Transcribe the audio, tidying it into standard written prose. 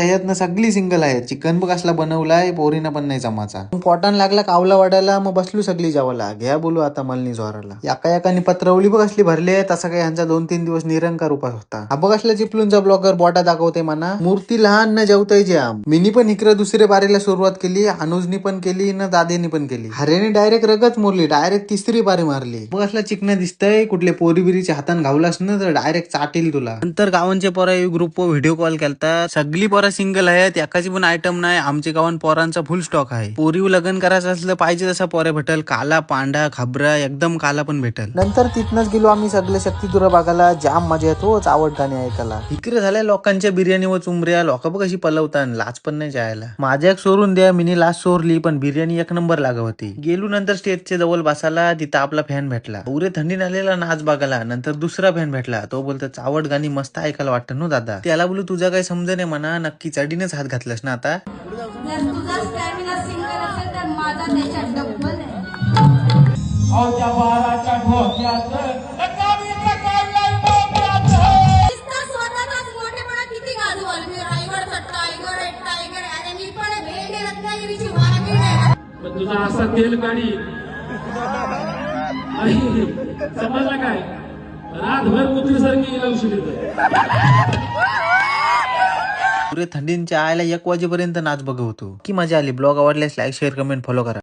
त्याच्यातनं सगळी सिंगल आहे. चिकन बघ असला बनवलाय, पोरीनं पण नाही जमाचा. पोटान लागला कावला वाढायला, मग बसलो सगळी जेवायला. घ्या बोलू आता मलनी जोराला. एका एकाने पत्रवली बघ असली भरली आहे. तसा काही ह्यांचा 2-3 दिवस निरंकार उपास होता. हा बघ असला चिपलूनचा ब्लॉगर बोटा दाखवते म्हणा. मूर्ती लहान न जेवताय जे आम. मिनी पण इकडे दुसऱ्या बारीला सुरुवात केली. अनुजनी पण केली न दादेनी पण केली. हरेने डायरेक्ट रगच मोरली. डायरेक्ट तिसरी बारी मारली. बघ असला चिकन दिसतंय. कुठले पोरी बिरीच्या हातान घावलास ना तर डायरेक्ट चाटील तुला. नंतर गावांच्या पोरा ग्रुप व्हिडिओ कॉल केलता. सगळी पोरा सिंगल आहेत. एकाची पण आयटम नाही. आमच्या गावात पोरांचा फुल स्टॉक आहे. पोरी लग्न करायचं असलं पाहिजे तसा पोरे भेटल. काला पांढा खबरा एकदम काला पण भेटल. नंतर तिथनच गेलो आम्ही सगळे शक्तिदुरा बघायला. जाम मजा येतोच आवड गाणी ऐकायला. इकडे झाल्या लोकांच्या बिर्याणी व चुमऱ्या. लोक बघ कशी पलवतात. लाच पण नाही जायला. माझ्या एक सोडून द्या. मिनी लाच सोरली पण बिर्याणी एक नंबर लागत होती. गेलो नंतर स्टेजच्या जवळ बसायला. तिथं आपला फॅन भेटला. पुरे थंडीन आलेला नाच बघायला. नंतर दुसरा फॅन भेटला. तो बोलतो चावड गाणी मस्त ऐकायला वाटतं ना दादा. त्याला बोलू तुझा काही समज नाही म्हणा. नक्की चढीनेच हात घातलास ना आता. तुझा असा तेल काढी समजला काय रातभर कुत्रीसारखी लावशील पुरे थंडीच्या आयला 1 वाजेपर्यंत नाच बघ होतो. की मजा आली. ब्लॉग आवडल्यास लाईक शेअर कमेंट फॉलो करा.